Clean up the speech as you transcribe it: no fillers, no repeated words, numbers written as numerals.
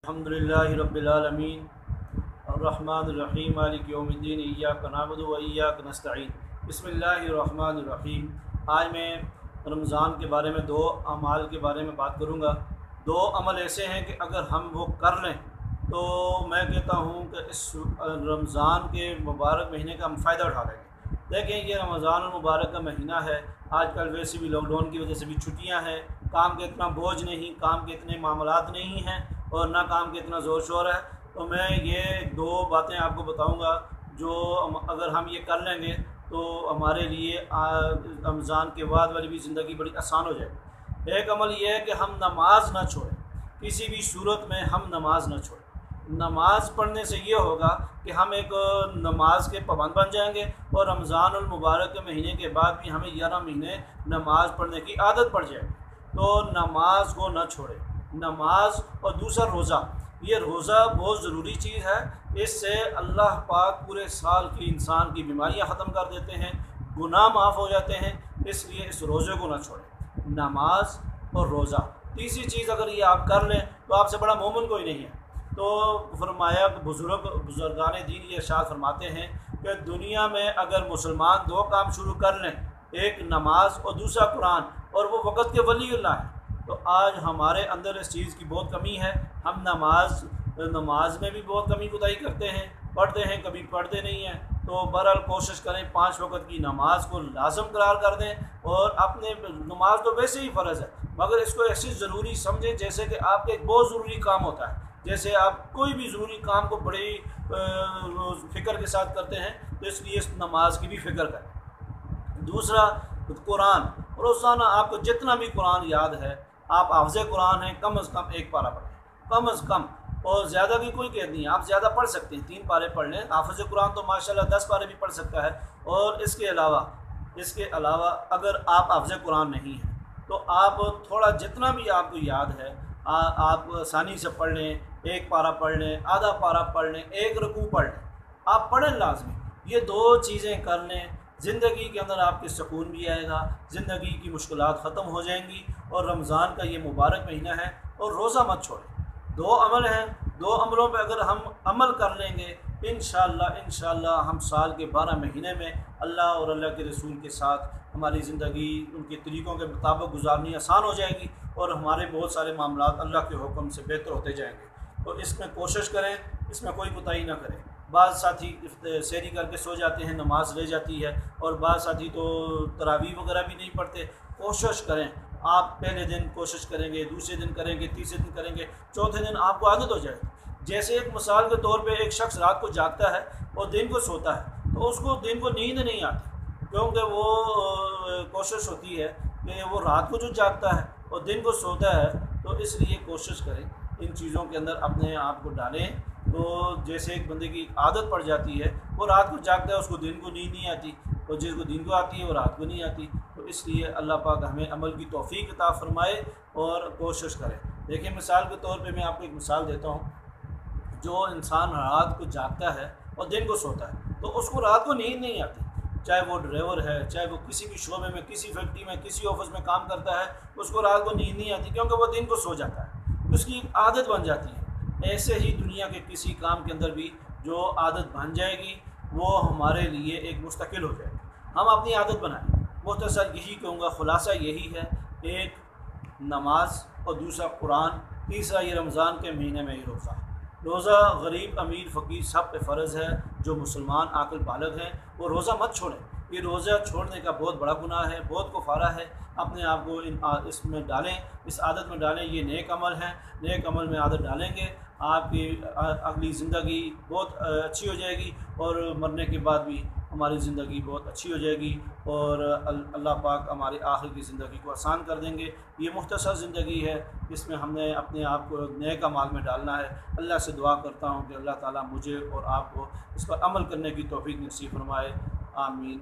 الحمدللہ رب العالمین الرحمن الرحیم مالک یوم الدین ایاک نعبد و ایاک نستعین بسم اللہ الرحمن الرحیم۔ آج میں رمضان کے بارے میں دو اعمال کے بارے میں بات کروں گا۔ دو عمل ایسے ہیں کہ اگر ہم وہ کر لیں تو میں کہتا ہوں کہ اس رمضان کے مبارک مہینے کا ہم فائدہ اٹھا لیں گے۔ دیکھیں، یہ رمضان المبارک کا مہینہ ہے۔ آج کل ویسے بھی لاک ڈاؤن کی وجہ سے بھی چھٹیاں ہیں، کام کے اتنا بوجھ نہیں، کام کے اتنے معاملات نہیں ہیں اور نہ کام کے اتنا زور شور ہے۔ تو میں یہ دو باتیں آپ کو بتاؤں گا جو اگر ہم یہ کر لیں گے تو ہمارے لیے رمضان کے بعد والی بھی زندگی بڑی آسان ہو جائے گی۔ ایک عمل یہ ہے کہ ہم نماز نہ چھوڑیں، کسی بھی صورت میں ہم نماز نہ چھوڑیں۔ نماز پڑھنے سے یہ ہوگا کہ ہم ایک نماز کے پابند بن جائیں گے اور رمضان المبارک کے مہینے کے بعد بھی ہمیں 11 مہینے نماز پڑھنے کی عادت پڑ جائے گی۔ تو نماز کو نہ چھوڑیں، نماز۔ اور دوسرا روزہ، یہ روزہ بہت ضروری چیز ہے۔ اس سے اللہ پاک پورے سال کی انسان کی بیماریاں ختم کر دیتے ہیں، گناہ معاف ہو جاتے ہیں، اس لیے اس روزے کو نہ چھوڑیں، نماز اور روزہ۔ تیسری چیز اگر یہ آپ کر لیں تو آپ سے بڑا مومن کوئی نہیں ہے۔ تو فرمایا کہ بزرگان دین یہ ارشاد فرماتے ہیں کہ دنیا میں اگر مسلمان دو کام شروع کر لیں، ایک نماز اور دوسرا قرآن، اور وہ وقت کے ولی اللہ ہیں، تو آج ہمارے اندر اس چیز کی بہت کمی ہے۔ ہم نماز میں بھی بہت کمی کوتاہی کرتے ہیں، پڑھتے ہیں کبھی پڑھتے نہیں ہیں۔ تو بہرحال کوشش کریں 5 وقت کی نماز کو لازم قرار کر دیں، اور اپنے نماز تو ویسے ہی فرض ہے مگر اس کو ایسی ضروری سمجھیں جیسے کہ آپ کا ایک بہت ضروری کام ہوتا ہے۔ جیسے آپ کوئی بھی ضروری کام کو بڑی فکر کے ساتھ کرتے ہیں، تو اس لیے اس نماز کی بھی فکر کریں۔ دوسرا قرآن، روزانہ آپ کو جتنا بھی قرآن یاد ہے، آپ حافظ قرآن ہیں، کم از کم 1 پارہ پڑھیں، کم از کم۔ اور زیادہ کی کوئی قید نہیں ہے، آپ زیادہ پڑھ سکتے ہیں، 3 پارے پڑھ لیں۔ حافظ قرآن تو ماشاءاللہ 10 پارے بھی پڑھ سکتا ہے۔ اور اس کے علاوہ اگر آپ حافظ قرآن نہیں ہیں تو آپ تھوڑا جتنا بھی آپ کو یاد ہے آپ آسانی سے پڑھ لیں، 1 پارہ پڑھ لیں، آدھا پارہ پڑھ لیں، 1 رکوع پڑھ لیں، آپ پڑھیں لازمی۔ یہ 2 چیزیں کر لیں، زندگی کے اندر آپ کے سکون بھی آئے گا، زندگی کی مشکلات ختم ہو جائیں گی۔ اور رمضان کا یہ مبارک مہینہ ہے، اور روزہ مت چھوڑیں۔ 2 عمل ہیں، 2 عملوں پہ اگر ہم عمل کر لیں گے انشاءاللہ ہم سال کے 12 مہینے میں اللہ اور اللہ کے رسول کے ساتھ ہماری زندگی ان کے طریقوں کے مطابق گزارنی آسان ہو جائے گی، اور ہمارے بہت سارے معاملات اللہ کے حکم سے بہتر ہوتے جائیں گے۔ اور اس میں کوشش کریں، اس میں کوئی کوتاہی نہ کریں۔ بعض ساتھی سحری کر کے سو جاتے ہیں، نماز رہ جاتی ہے، اور بعض ساتھی تو تراویح وغیرہ بھی نہیں پڑھتے۔ کوشش کریں، آپ پہلے دن کوشش کریں گے، دوسرے دن کریں گے، تیسرے دن کریں گے، چوتھے دن آپ کو عادت ہو جائے گی۔ جیسے ایک مثال کے طور پہ ایک شخص رات کو جاگتا ہے اور دن کو سوتا ہے، تو اس کو دن کو نیند نہیں آتی، کیونکہ وہ کوشش ہوتی ہے کہ وہ رات کو جو جاگتا ہے اور دن کو سوتا ہے۔ تو اس لیے کوشش کریں ان چیزوں کے اندر اپنے آپ کو ڈالیں۔ تو جیسے ایک بندے کی عادت پڑ جاتی ہے، وہ رات کو جاگتا ہے، اس کو دن کو نیند نہیں آتی، اور جس کو دن کو آتی ہے وہ رات کو نہیں آتی۔ تو اس لیے اللہ پاک ہمیں عمل کی توفیق عطا فرمائے اور کوشش کریں۔ دیکھیں، مثال کے طور پہ میں آپ کو ایک مثال دیتا ہوں۔ جو انسان رات کو جاگتا ہے اور دن کو سوتا ہے، تو اس کو رات کو نیند نہیں آتی، چاہے وہ ڈرائیور ہے، چاہے وہ کسی بھی شعبے میں، کسی فیکٹری میں، کسی آفس میں کام کرتا ہے، اس کو رات کو نیند نہیں آتی کیونکہ وہ دن کو سو جاتا ہے، اس کی عادت بن جاتی ہے۔ ایسے ہی دنیا کے کسی کام کے اندر بھی جو عادت بن جائے گی وہ ہمارے لیے ایک مستقل ہو جائے گی۔ ہم اپنی عادت بنائیں۔ مختصر یہی کہوں گا، خلاصہ یہی ہے، ایک نماز اور دوسرا قرآن، تیسرا یہ رمضان کے مہینے میں یہ روزہ۔ روزہ غریب امیر فقیر سب پہ فرض ہے، جو مسلمان عاقل بالغ ہیں وہ روزہ مت چھوڑیں۔ یہ روزہ چھوڑنے کا بہت بڑا گناہ ہے، بہت کفارہ ہے۔ اپنے آپ کو اس میں ڈالیں، اس عادت میں ڈالیں۔ یہ نیک عمل ہیں، نیک عمل میں عادت ڈالیں گے، آپ کی اگلی زندگی بہت اچھی ہو جائے گی، اور مرنے کے بعد بھی ہماری زندگی بہت اچھی ہو جائے گی، اور اللہ پاک ہماری آخر کی زندگی کو آسان کر دیں گے۔ یہ مختصر زندگی ہے، اس میں ہم نے اپنے آپ کو نیک اعمال میں ڈالنا ہے۔ اللہ سے دعا کرتا ہوں کہ اللہ تعالیٰ مجھے اور آپ کو اس پر عمل کرنے کی توفیق نصیب فرمائے، آمین۔